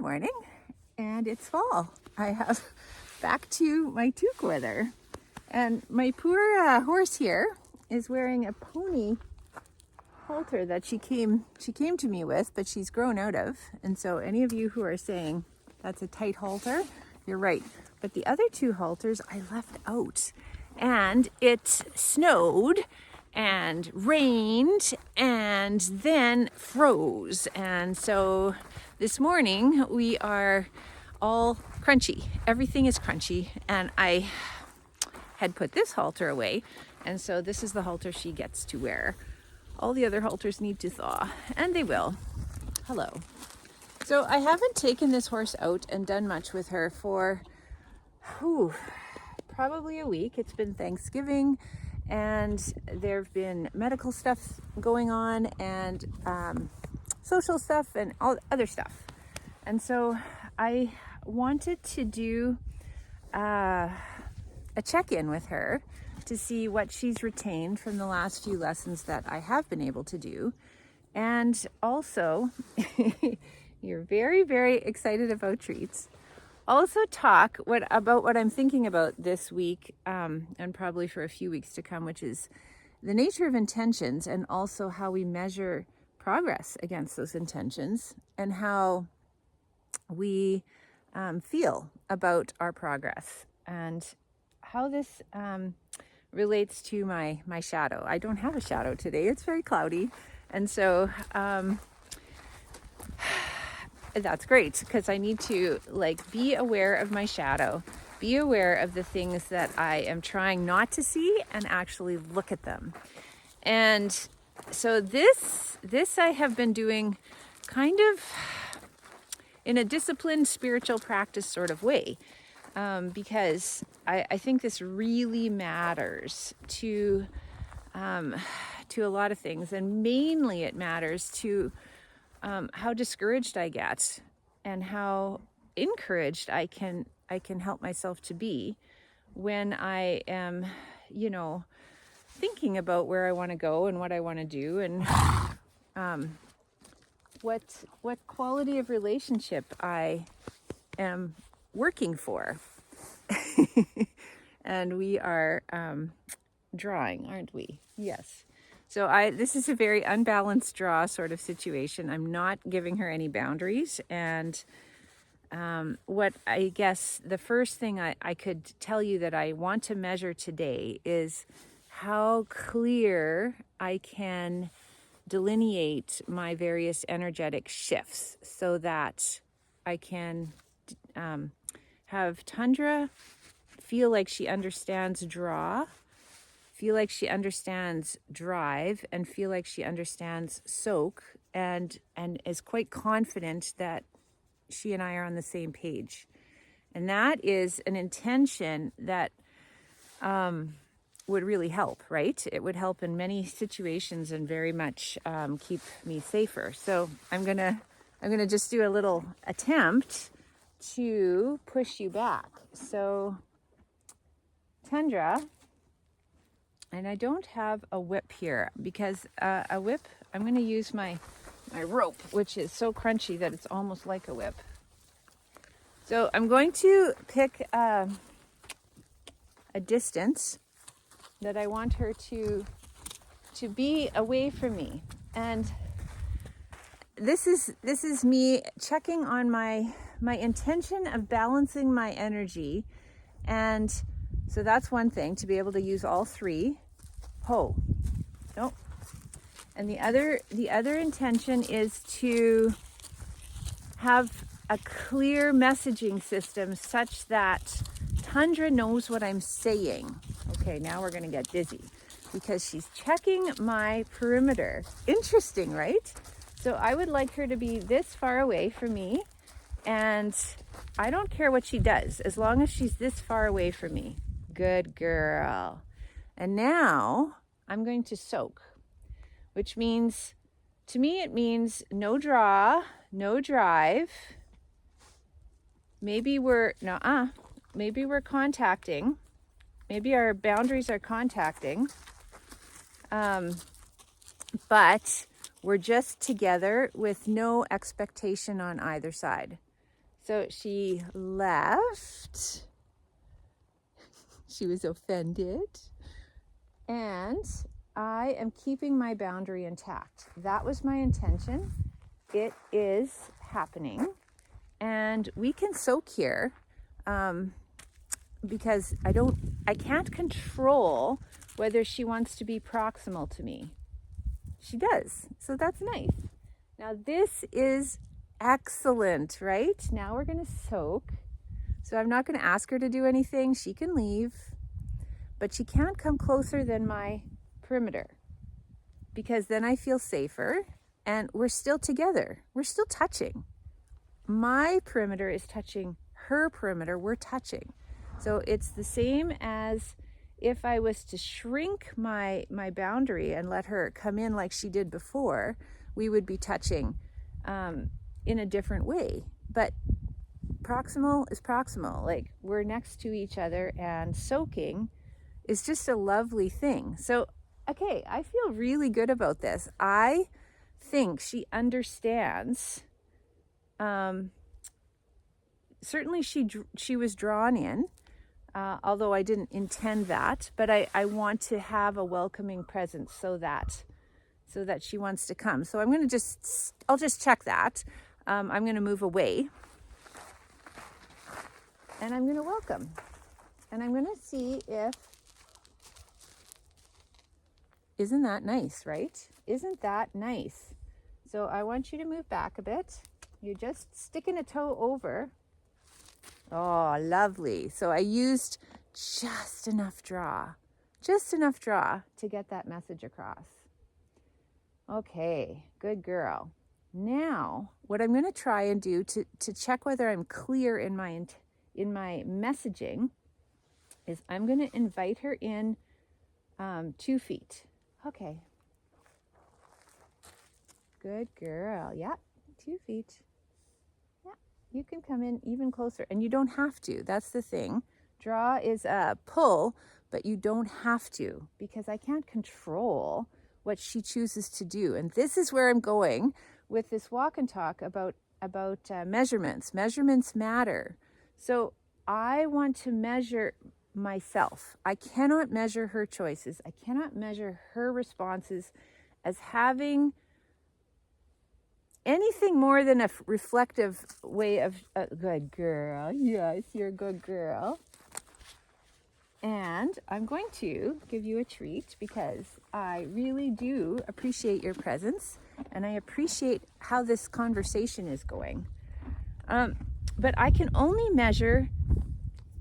Good morning, and it's fall. I have back to my toque weather, and my poor horse here is wearing a pony halter that she came to me with, but she's grown out of. And so any of you who are saying that's a tight halter, you're right. But the other two halters I left out, and it snowed and rained and then froze. And so this morning we are all crunchy. Everything is crunchy, and I had put this halter away, and so this is the halter she gets to wear. All the other halters need to thaw, and they will. Hello. So I haven't taken this horse out and done much with her for probably a week. It's been Thanksgiving, and there have been medical stuff going on, and social stuff, and all other stuff. And so I wanted to do a check-in with her to see what she's retained from the last few lessons that I have been able to do. And also, you're very, very excited about treats. Also talk about what I'm thinking about this week, and probably for a few weeks to come, which is the nature of intentions, and also how we measure progress against those intentions, and how we feel about our progress, and how this relates to my shadow. I don't have a shadow today. It's very cloudy. And so that's great, because I need to be aware of my shadow, be aware of the things that I am trying not to see, and actually look at them. And so this I have been doing kind of in a disciplined spiritual practice sort of way, because I think this really matters to a lot of things, and mainly it matters to how discouraged I get, and how encouraged I can help myself to be when I am, thinking about where I want to go and what I want to do, and what quality of relationship I am working for. And we are drawing, aren't we? Yes. So this is a very unbalanced draw sort of situation. I'm not giving her any boundaries. And what I guess the first thing I could tell you that I want to measure today is how clear I can delineate my various energetic shifts, so that I can have Tundra feel like she understands draw, feel like she understands drive, and feel like she understands soak, and is quite confident that she and I are on the same page. And that is an intention that would really help, right? It would help in many situations, and very much keep me safer. So I'm gonna just do a little attempt to push you back. So Tundra, and I don't have a whip here, because a whip, I'm going to use my rope, which is so crunchy that it's almost like a whip. So I'm going to pick a distance that I want her to be away from me. And this is me checking on my intention of balancing my energy. And so that's one thing, to be able to use all three. Nope. And the other intention is to have a clear messaging system such that Tundra knows what I'm saying. Okay, now we're going to get busy, because she's checking my perimeter. Interesting, right? So I would like her to be this far away from me, and I don't care what she does as long as she's this far away from me. Good girl. And now I'm going to soak, which means, to me, it means no draw, no drive. Maybe we're contacting. Maybe our boundaries are contacting. But we're just together with no expectation on either side. So she left. She was offended. And I am keeping my boundary intact. That was my intention. It is happening. And we can soak here because I can't control whether she wants to be proximal to me. She does. So that's nice. Now this is excellent, right? Now we're going to soak. So I'm not going to ask her to do anything. She can leave. But she can't come closer than my perimeter because then I feel safer and we're still together. We're still touching. My perimeter is touching her perimeter. We're touching. So it's the same as if I was to shrink my boundary and let her come in like she did before, we would be touching in a different way. But proximal is proximal. Like we're next to each other, and soaking is just a lovely thing. So, okay, I feel really good about this. I think she understands. Certainly she was drawn in, although I didn't intend that, but I want to have a welcoming presence so that she wants to come. So I'll just check that. I'm going to move away and I'm going to welcome. And I'm going to see if, isn't that nice, right? Isn't that nice? So I want you to move back a bit. You're just sticking a toe over. Oh, lovely. So I used just enough draw to get that message across. Okay, good girl. Now, what I'm going to try and do to check whether I'm clear in my messaging is I'm going to invite her in 2 feet. Okay. Good girl. Yeah, 2 feet. Yeah, you can come in even closer, and you don't have to. That's the thing. Draw is a pull, but you don't have to, because I can't control what she chooses to do. And this is where I'm going with this walk and talk about measurements. Measurements matter. So I want to measure myself. I cannot measure her choices. I cannot measure her responses as having anything more than a reflective way of good girl. Yes, you're a good girl. And I'm going to give you a treat because I really do appreciate your presence and I appreciate how this conversation is going. But I can only measure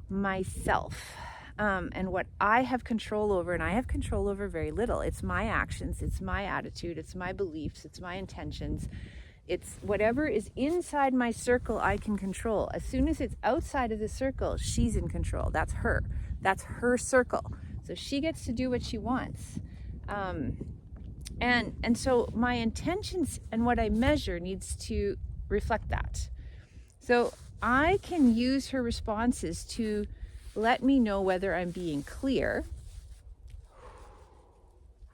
myself and what I have control over, and I have control over very little. It's my actions, it's my attitude, it's my beliefs, it's my intentions. It's whatever is inside my circle I can control. As soon as it's outside of the circle, she's in control. That's her circle. So she gets to do what she wants. And so my intentions and what I measure needs to reflect that. So I can use her responses to let me know whether I'm being clear.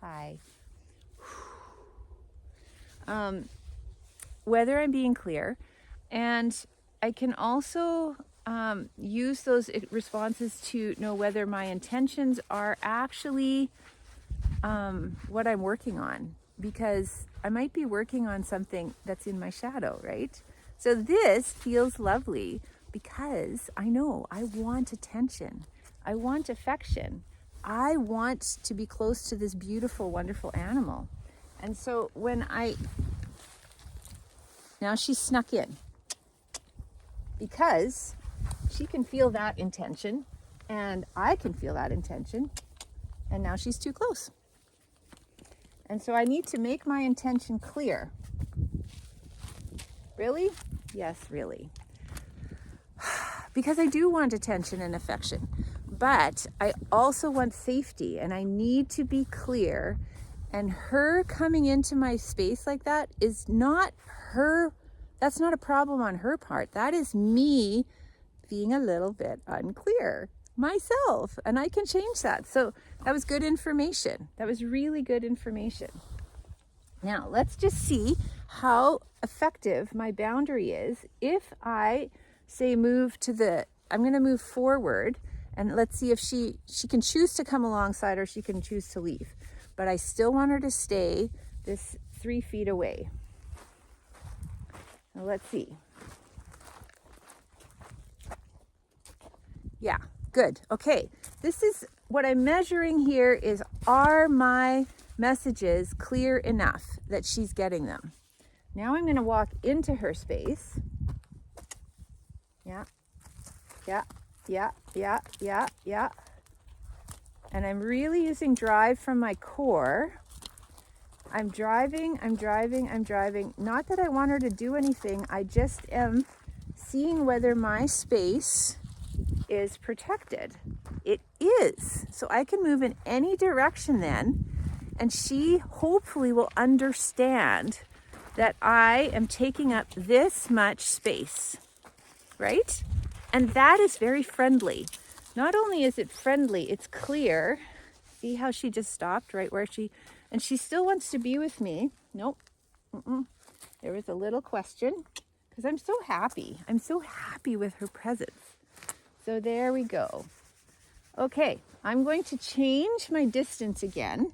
Hi. Whether I'm being clear. And I can also use those responses to know whether my intentions are actually what I'm working on. Because I might be working on something that's in my shadow, right? So this feels lovely because I know I want attention. I want affection. I want to be close to this beautiful, wonderful animal. And so now she's snuck in because she can feel that intention and I can feel that intention, and now she's too close. And so I need to make my intention clear. Really? Yes, really. Because I do want attention and affection, but I also want safety, and I need to be clear. And her coming into my space like that is not her, that's not a problem on her part. That is me being a little bit unclear myself, and I can change that. So that was good information. That was really good information. Now let's just see how effective my boundary is if I say move to the, I'm going to move forward, and let's see if she can choose to come alongside or she can choose to leave. But I still want her to stay this 3 feet away. Now let's see. Yeah, good. Okay, this is what I'm measuring here is, are my messages clear enough that she's getting them? Now I'm going to walk into her space. Yeah, yeah, yeah, yeah, yeah, yeah. And I'm really using drive from my core. I'm driving. Not that I want her to do anything. I just am seeing whether my space is protected. It is. So I can move in any direction then, and she hopefully will understand that I am taking up this much space, right? And that is very friendly. Not only is it friendly, it's clear. See how she just stopped right where and she still wants to be with me. Nope. There was a little question because I'm so happy. I'm so happy with her presence. So there we go. Okay, I'm going to change my distance again.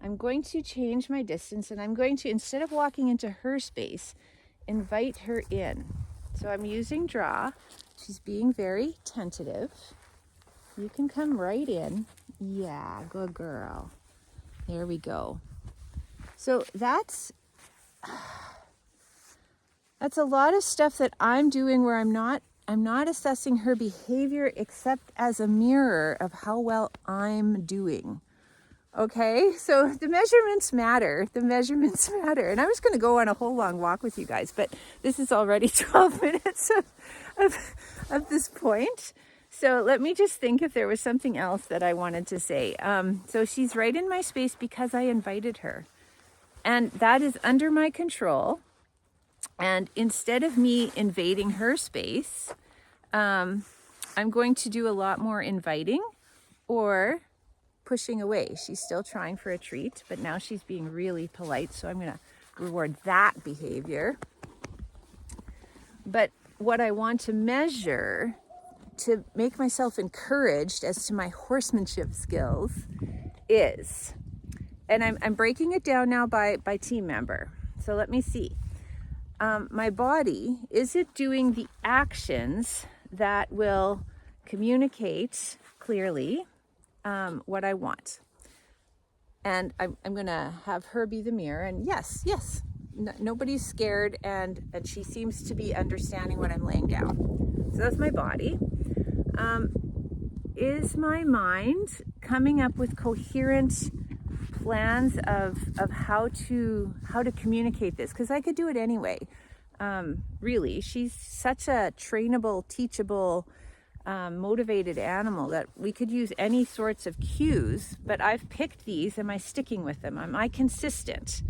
I'm going to change my distance, and I'm going to, instead of walking into her space, invite her in. So I'm using draw. She's being very tentative. You can come right in. Yeah, good girl. There we go. So that's a lot of stuff that I'm doing where I'm not assessing her behavior except as a mirror of how well I'm doing. Okay, so the measurements matter. And I was going to go on a whole long walk with you guys, but this is already 12 minutes of this point. So let me just think if there was something else that I wanted to say. So she's right in my space because I invited her. And that is under my control. And instead of me invading her space, I'm going to do a lot more inviting or pushing away. She's still trying for a treat, but now she's being really polite. So I'm going to reward that behavior. But what I want to measure to make myself encouraged as to my horsemanship skills is, and I'm breaking it down now by team member. So let me see. My body, is it doing the actions that will communicate clearly what I want? And I'm going to have her be the mirror. And yes, nobody's scared, and she seems to be understanding what I'm laying down. So that's my body. Is my mind coming up with coherent plans of how to communicate this? Because I could do it anyway. Really, she's such a trainable, teachable, motivated animal that we could use any sorts of cues, but I've picked these. Am I sticking with them? Am I consistent?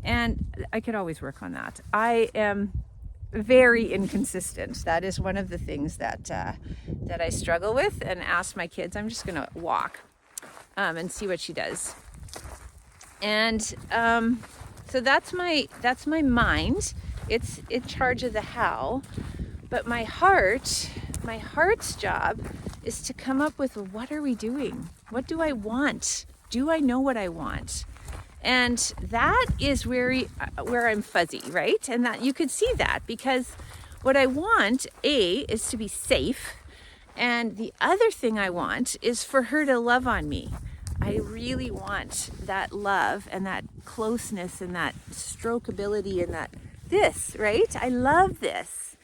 And I could always work on that. I am very inconsistent. That is one of the things that I struggle with, and ask my kids. I'm just gonna walk and see what she does. And so that's my mind. It's in charge of the how, but my heart's job is to come up with, what are we doing? What do I want? Do I know what I want? And that is where I'm fuzzy, right? And that you could see that, because what I want, is to be safe. And the other thing I want is for her to love on me. I really want that love and that closeness and that strokeability and that this, right? I love this.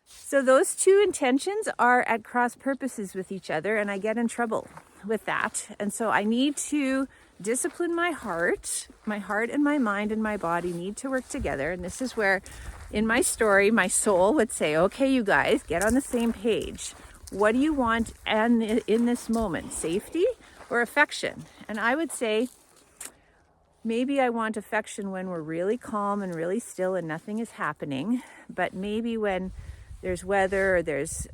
So those two intentions are at cross purposes with each other, and I get in trouble with that. And so I need to discipline my heart and my mind and my body need to work together. And this is where, in my story, my soul would say, okay, you guys, get on the same page. What do you want in this moment? Safety or affection? And I would say, maybe I want affection when we're really calm and really still and nothing is happening. But maybe when there's weather or there's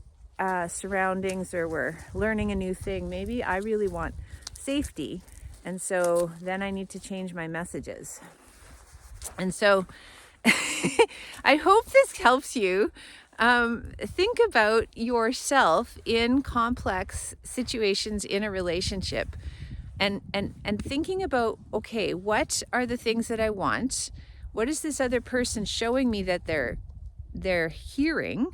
surroundings or we're learning a new thing, maybe I really want safety. And so then I need to change my messages. And so I hope this helps you. Think about yourself in complex situations in a relationship, and thinking about, okay, what are the things that I want? What is this other person showing me that they're hearing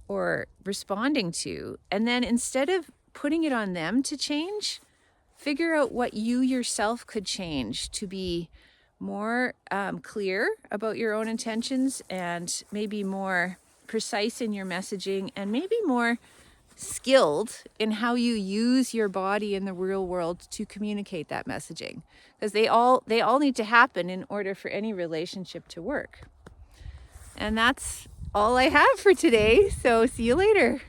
or responding to? And then instead of putting it on them to change, figure out what you yourself could change to be more clear about your own intentions, and maybe more precise in your messaging, and maybe more skilled in how you use your body in the real world to communicate that messaging, because they all need to happen in order for any relationship to work. And that's all I have for today, so see you later.